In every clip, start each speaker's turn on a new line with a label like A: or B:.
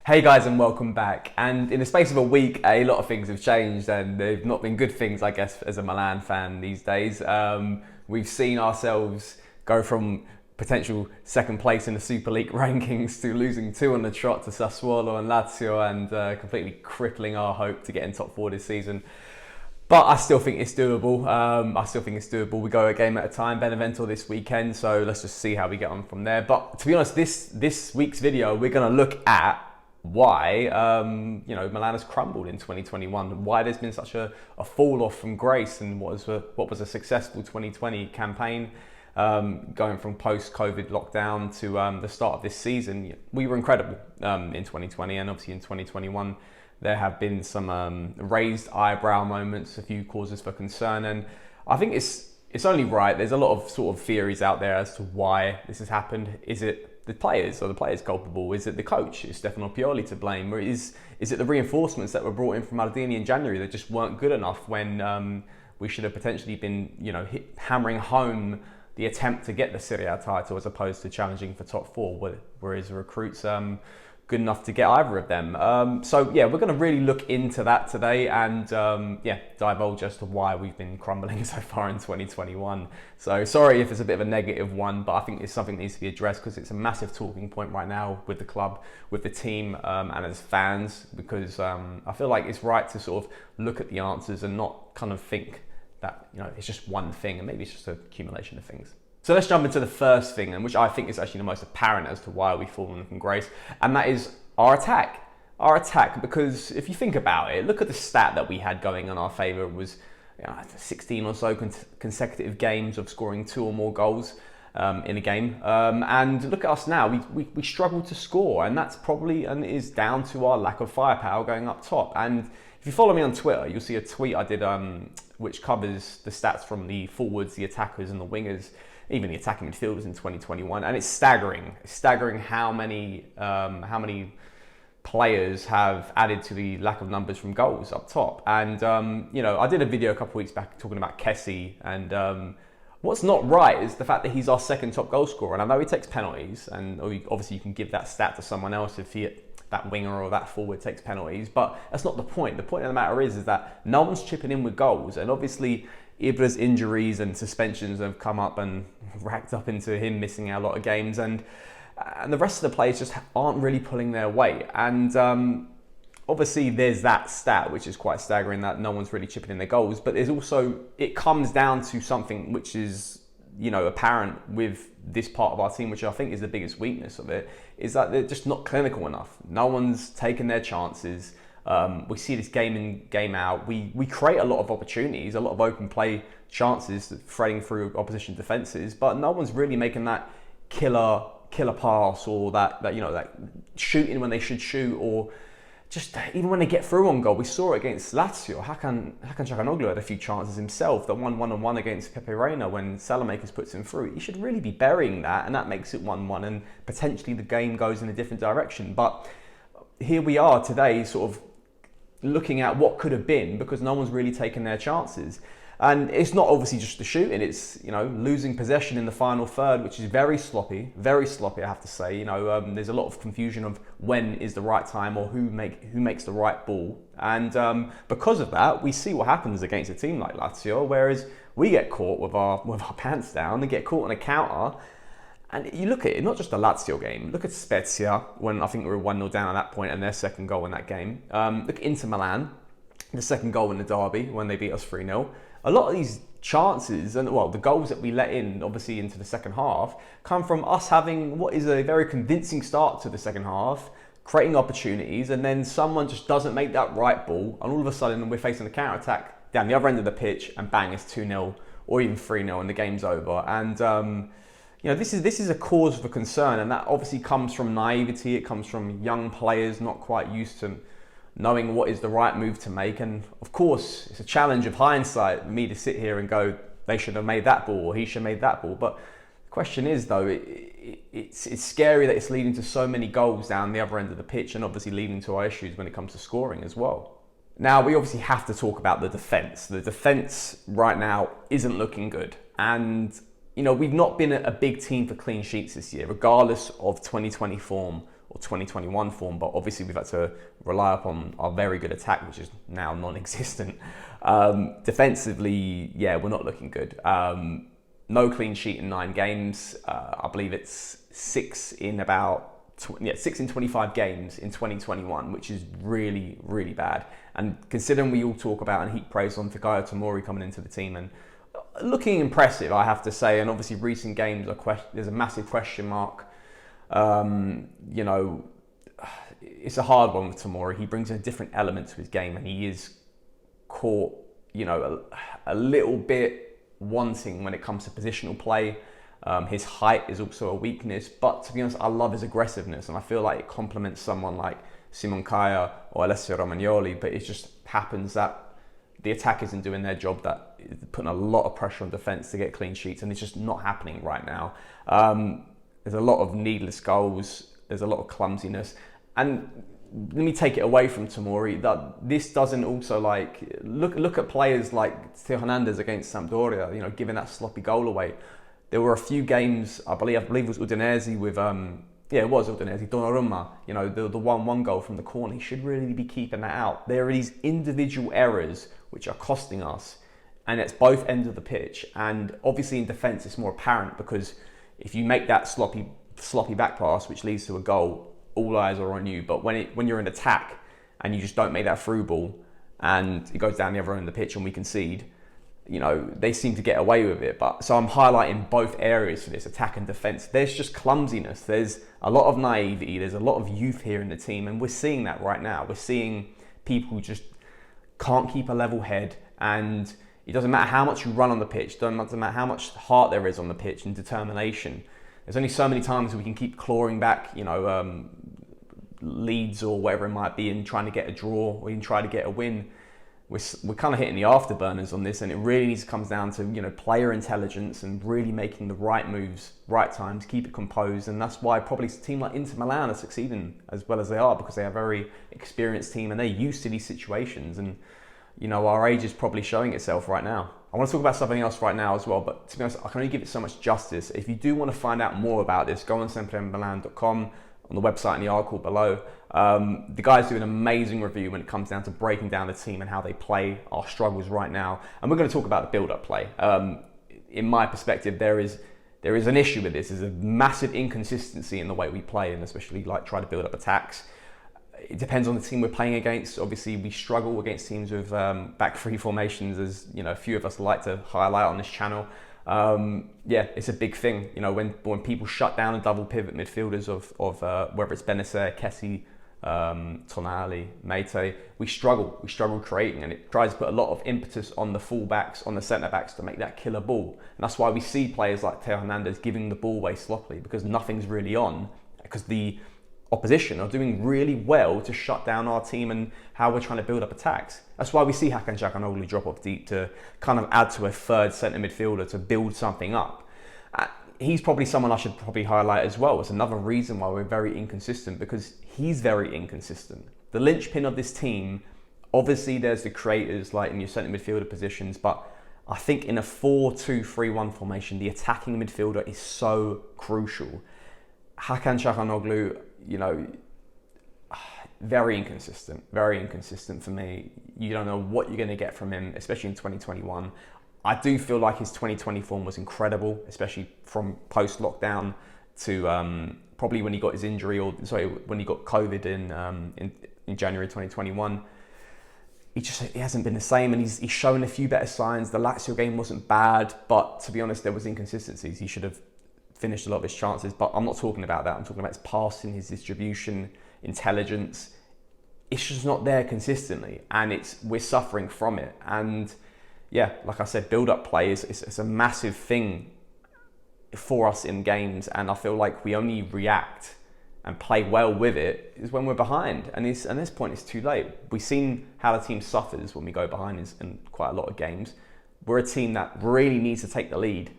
A: Hey guys, and welcome back. And in the space of a week, a lot of things have changed, and they've not been good things, I guess, as a Milan fan these days. We've seen ourselves go from potential second place in the Super League rankings to losing two on the trot to Sassuolo and Lazio, and completely crippling our hope to get in top four this season. But I still think it's doable. We go a game at a time. Benevento this weekend, so let's just see how we get on from there. But to be honest, this week's video, we're going to look at why Milan has crumbled in 2021, why there's been such a fall off from grace, and what was a successful 2020 campaign, going from post-COVID lockdown to the start of this season. We were incredible in 2020, and obviously in 2021 there have been some raised eyebrow moments, a few causes for concern, and I think it's only right. There's a lot of sort of theories out there as to why this has happened. Is it the players? Are the players culpable? Is it the coach? Is Stefano to blame? Or is it the reinforcements that were brought in from Maldini in January that just weren't good enough when we should have potentially been, hammering home the attempt to get the Serie A title as opposed to challenging for top four, whereas the recruits good enough to get either of them. So yeah, we're going to really look into that today and divulge as to why we've been crumbling so far in 2021. So sorry if it's a bit of a negative one, but I think it's something that needs to be addressed because it's a massive talking point right now with the club, with the team, and as fans, because I feel like it's right to sort of look at the answers and not kind of think that it's just one thing, and maybe it's just an accumulation of things. So let's jump into the first thing, and which I think is actually the most apparent as to why we've fallen from grace, and that is our attack. Our attack, because if you think about it, look at the stat that we had going in our favour. It was 16 or so consecutive games of scoring 2 or more goals in a game, and look at us now. We struggle to score, and that's probably and is down to our lack of firepower going up top. And if you follow me on Twitter, you'll see a tweet I did which covers the stats from the forwards, the attackers, and the wingers, even the attacking midfielders in 2021, and it's staggering. It's staggering how many players have added to the lack of numbers from goals up top. And I did a video a couple of weeks back talking about Kessie, and what's not right is the fact that he's our second top goal scorer. And I know he takes penalties, and obviously you can give that stat to someone else if that winger or that forward takes penalties, but that's not the point. The point of the matter is that no one's chipping in with goals, and obviously Ibra's injuries and suspensions have come up and racked up into him missing out a lot of games, and the rest of the players just aren't really pulling their weight. And obviously there's that stat which is quite staggering, that no one's really chipping in their goals, but there's also, it comes down to something which is apparent with this part of our team, which I think is the biggest weakness of it, is that they're just not clinical enough. No one's taken their chances. We see this game in, game out. We create a lot of opportunities, a lot of open play chances, threading through opposition defenses, but no one's really making that killer pass, or that shooting when they should shoot, or just even when they get through on goal. We saw it against Lazio. Hakan Çalhanoğlu had a few chances himself, that 1-on-1 against Pepe Reina when Salamakers puts him through. He should really be burying that, and that makes it 1-1, and potentially the game goes in a different direction. But here we are today, sort of looking at what could have been, because no one's really taken their chances. And it's not obviously just the shooting, it's losing possession in the final third, which is very sloppy, I have to say. There's a lot of confusion of when is the right time, or who makes the right ball. And because of that, we see what happens against a team like Lazio, whereas we get caught with our pants down and get caught on a counter. And you look at it, not just the Lazio game, look at Spezia, when I think we were 1-0 down at that point, and their second goal in that game. Look at Inter Milan, the second goal in the derby when they beat us 3-0. A lot of these chances, and the goals that we let in, obviously into the second half, come from us having what is a very convincing start to the second half, creating opportunities, and then someone just doesn't make that right ball, and all of a sudden we're facing a counter-attack down the other end of the pitch, and bang, it's 2-0 or even 3-0, and the game's over. And this is a cause for concern, and that obviously comes from naivety. It comes from young players not quite used to knowing what is the right move to make. And of course, it's a challenge of hindsight for me to sit here and go, they should have made that ball, or he should have made that ball. But the question is, though, it's scary that it's leading to so many goals down the other end of the pitch, and obviously leading to our issues when it comes to scoring as well. Now, we obviously have to talk about the defence. The defence right now isn't looking good. And we've not been a big team for clean sheets this year, regardless of 2020 form or 2021 form, but obviously we've had to rely upon our very good attack, which is now non-existent. Defensively, yeah, we're not looking good. No clean sheet in 9 games. I believe it's 6 in 25 games in 2021, which is really, really bad. And considering we all talk about and heap praise on Fikayo Tomori coming into the team and looking impressive, I have to say, and obviously recent games there's a massive question mark. You know, it's a hard one with Tomori. He brings a different element to his game, and he is caught, you know, a little bit wanting when it comes to positional play. His height is also a weakness, but to be honest, I love his aggressiveness, and I feel like it complements someone like Simon Kaya or Alessio Romagnoli, but it just happens that the attack isn't doing their job, that is putting a lot of pressure on defence to get clean sheets, and it's just not happening right now. There's a lot of needless goals, there's a lot of clumsiness, and let me take it away from Tomori, that this doesn't also look at players like Theo Hernandez against Sampdoria, you know, giving that sloppy goal away. There were a few games, I believe it was Udinese with, it was Udinese, Donnarumma, you know, the 1-1 goal from the corner. He should really be keeping that out. There are these individual errors which are costing us, and it's both ends of the pitch. And obviously in defence, it's more apparent because if you make that sloppy back pass, which leads to a goal, all eyes are on you. But when you're in attack and you just don't make that through ball and it goes down the other end of the pitch and we concede, you know, they seem to get away with it. But so I'm highlighting both areas for this, attack and defence. There's just clumsiness. There's a lot of naivety. There's a lot of youth here in the team. And we're seeing that right now. We're seeing people who just can't keep a level head. And it doesn't matter how much you run on the pitch. It doesn't matter how much heart there is on the pitch and determination. There's only so many times we can keep clawing back, you know, leads or whatever it might be and trying to get a draw or even try to get a win. We're kind of hitting the afterburners on this, and it really comes down to, you know, player intelligence and really making the right moves, right times, keep it composed. And that's why probably a team like Inter Milan are succeeding as well as they are, because they are a very experienced team and they're used to these situations. And, you know, our age is probably showing itself right now. I want to talk about something else right now as well, but to be honest, I can only give it so much justice. If you do want to find out more about this, go on sempremilan.com, on the website in the article below. The guys do an amazing review when it comes down to breaking down the team and how they play, our struggles right now. And we're going to talk about the build-up play. In my perspective, there is an issue with this. There's a massive inconsistency in the way we play, and especially try to build up attacks. It depends on the team we're playing against. Obviously, we struggle against teams with back three formations, as you know, a few of us like to highlight on this channel. It's a big thing. You know, when people shut down a double pivot midfielders of whether it's Benacer, Kessie, Tonali, Mate, we struggle creating, and it tries to put a lot of impetus on the fullbacks, on the centre backs to make that killer ball. And that's why we see players like Theo Hernandez giving the ball away sloppily, because nothing's really on, because the opposition are doing really well to shut down our team and how we're trying to build up attacks. That's why we see Hakan Çalhanoğlu drop off deep to kind of add to a third centre midfielder to build something up. He's probably someone I should probably highlight as well. It's another reason why we're very inconsistent, because he's very inconsistent. The linchpin of this team, obviously there's the creators like in your centre midfielder positions, but I think in a 4-2-3-1 formation, the attacking midfielder is so crucial. Hakan Çalhanoğlu, you know, very inconsistent for me. You don't know what you're going to get from him, especially in 2021. I do feel like his 2020 form was incredible, especially from post-lockdown to probably when he got his injury, when he got COVID in January 2021. He hasn't been the same, and he's shown a few better signs. The Lazio game wasn't bad, but to be honest, there was inconsistencies. He should have finished a lot of his chances, but I'm not talking about that. I'm talking about his passing, his distribution, intelligence. It's just not there consistently, and we're suffering from it. And yeah, like I said, build-up play is a massive thing for us in games, and I feel like we only react and play well with it is when we're behind, and at this point it's too late. We've seen how the team suffers when we go behind in quite a lot of games. We're a team that really needs to take the lead.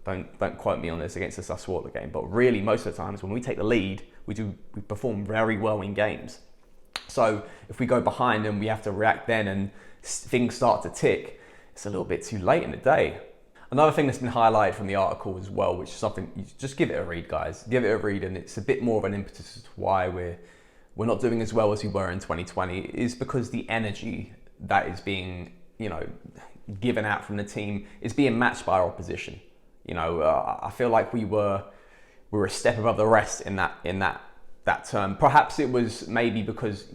A: Don't quote me on this against the Sassuolo game, but really most of the times when we take the lead, we perform very well in games. So if we go behind and we have to react then and things start to tick, it's a little bit too late in the day. Another thing that's been highlighted from the article as well, which is something, you just give it a read, guys. Give it a read, and it's a bit more of an impetus as to why we're not doing as well as we were in 2020, is because the energy that is being, given out from the team is being matched by our opposition. I feel like we were a step above the rest in that term. Perhaps it was maybe because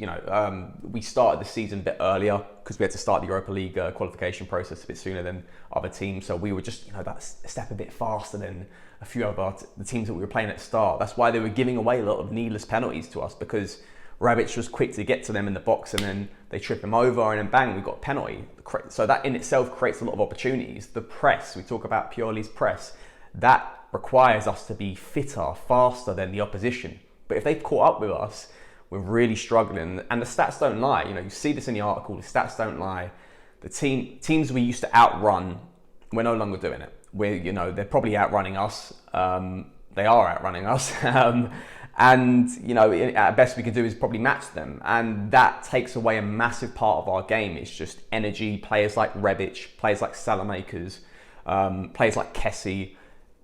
A: we started the season a bit earlier because we had to start the Europa League qualification process a bit sooner than other teams. So we were just that step a bit faster than a few of the teams that we were playing at the start. That's why they were giving away a lot of needless penalties to us, because Rebic was quick to get to them in the box, and then they trip him over, and then bang, we got a penalty. So that in itself creates a lot of opportunities. The press, we talk about Pioli's press, that requires us to be fitter, faster than the opposition. But if they've caught up with us, we're really struggling. And the stats don't lie. You see this in the article, the stats don't lie. The teams we used to outrun, we're no longer doing it. They're probably outrunning us. They are outrunning us. And at best we can do is probably match them, and that takes away a massive part of our game. It's just energy. Players like Rebic, players like Salamakers, players like Kessie.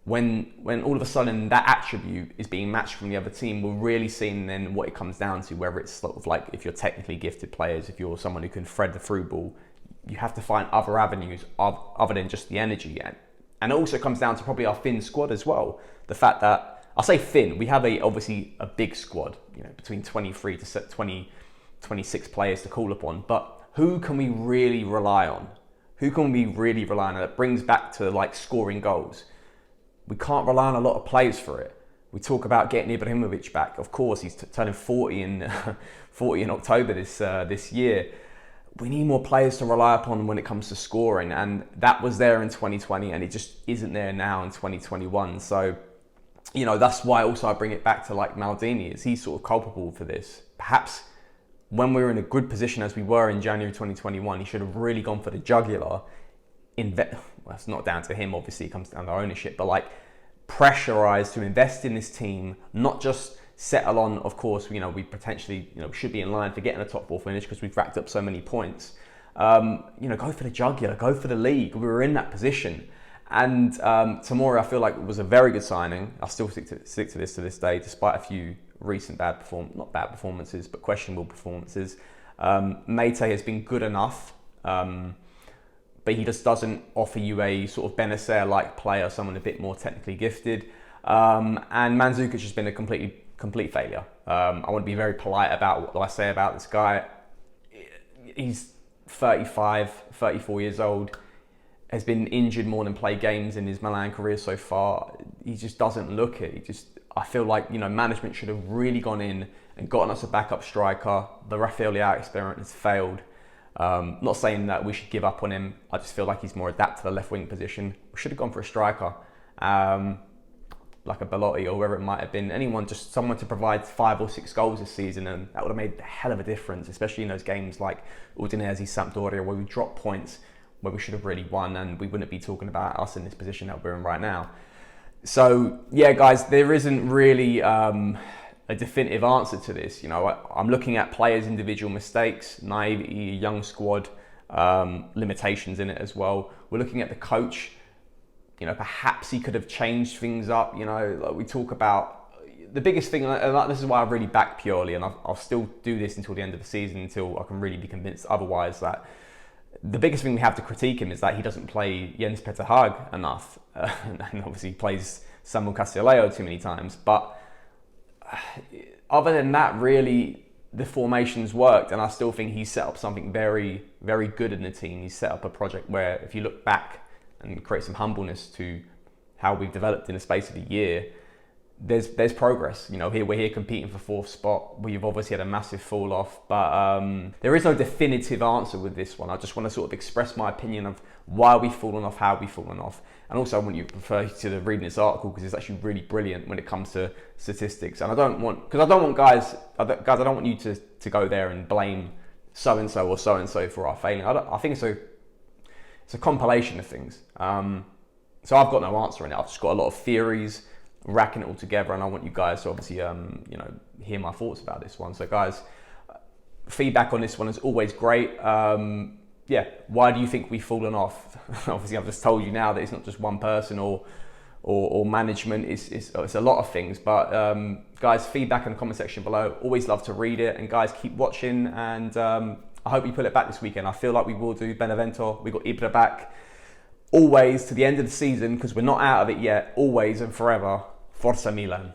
A: When all of a sudden that attribute is being matched from the other team, we're really seeing then what it comes down to. Whether it's sort of like, if you're technically gifted players, if you're someone who can thread the through ball, you have to find other avenues other than just the energy. And it also comes down to probably our thin squad as well. The fact that, I'll say thin, we have obviously a big squad, between 23 to 26 players to call upon, but who can we really rely on? Who can we really rely on? That brings back to scoring goals. We can't rely on a lot of players for it. We talk about getting Ibrahimovic back. Of course, he's turning 40 in October this year. We need more players to rely upon when it comes to scoring, and that was there in 2020, and it just isn't there now in 2021. So, that's why also I bring it back to Maldini. Is he sort of culpable for this? Perhaps when we were in a good position as we were in January 2021, he should have really gone for the jugular. Well, it's not down to him, obviously, it comes down to ownership, but pressurized to invest in this team, not just settle on, of course, we potentially, should be in line for getting a top 4 finish because we've racked up so many points. Go for the jugular, go for the league. We were in that position. And Tomori, I feel like it was a very good signing. I still stick to this to this day, despite a few recent not bad performances, but questionable performances. Mate has been good enough, but he just doesn't offer you a sort of Benacer-like player, someone a bit more technically gifted. And Mandzukic has been a complete failure. I want to be very polite about what I say about this guy. He's 35, 34 years old. Has been injured more than played games in his Milan career so far. He just doesn't look it. I feel like management should have really gone in and gotten us a backup striker. The Rafael Leao experiment has failed. Not saying that we should give up on him. I just feel like he's more adapt to the left wing position. We should have gone for a striker, like a Belotti or whoever it might have been. Just someone to provide 5 or 6 goals this season, and that would have made a hell of a difference, especially in those games like Udinese, Sampdoria, where we dropped points where we should have really won, and we wouldn't be talking about us in this position that we're in right now. So yeah, guys, there isn't really a definitive answer to this. I'm looking at players' individual mistakes, naivety, young squad, limitations in it as well. We're looking at the coach. Perhaps he could have changed things up. We talk about the biggest thing, and this is why I really back Pioli, and I'll still do this until the end of the season, until I can really be convinced otherwise, that the biggest thing we have to critique him is that he doesn't play Jens Peter Hag enough, and obviously he plays Samuel Castillejo too many times. But other than that, really, the formations worked, and I still think he set up something very, very good in the team. He set up a project where, if you look back and create some humbleness to how we've developed in the space of a year, there's progress. Here we're competing for 4th spot. We've obviously had a massive fall off, but there is no definitive answer with this one. I just want to sort of express my opinion of why we've fallen off, how we've fallen off, and also I want you to refer to reading this article, because it's actually really brilliant when it comes to statistics. And I don't want you to go there and blame so and so or so and so for our failing. I think it's a compilation of things. So I've got no answer in it. I've just got a lot of theories, racking it all together, and I want you guys to obviously hear my thoughts about this one. So guys, feedback on this one is always great. yeah, why do you think we've fallen off? Obviously, I've just told you now that it's not just one person or management. It's a lot of things. But guys, feedback in the comment section below. Always love to read it. And guys, keep watching. And I hope you pull it back this weekend. I feel like we will do. Benevento. We got Ibra back. Always to the end of the season, because we're not out of it yet. Always and forever. Forza Milan.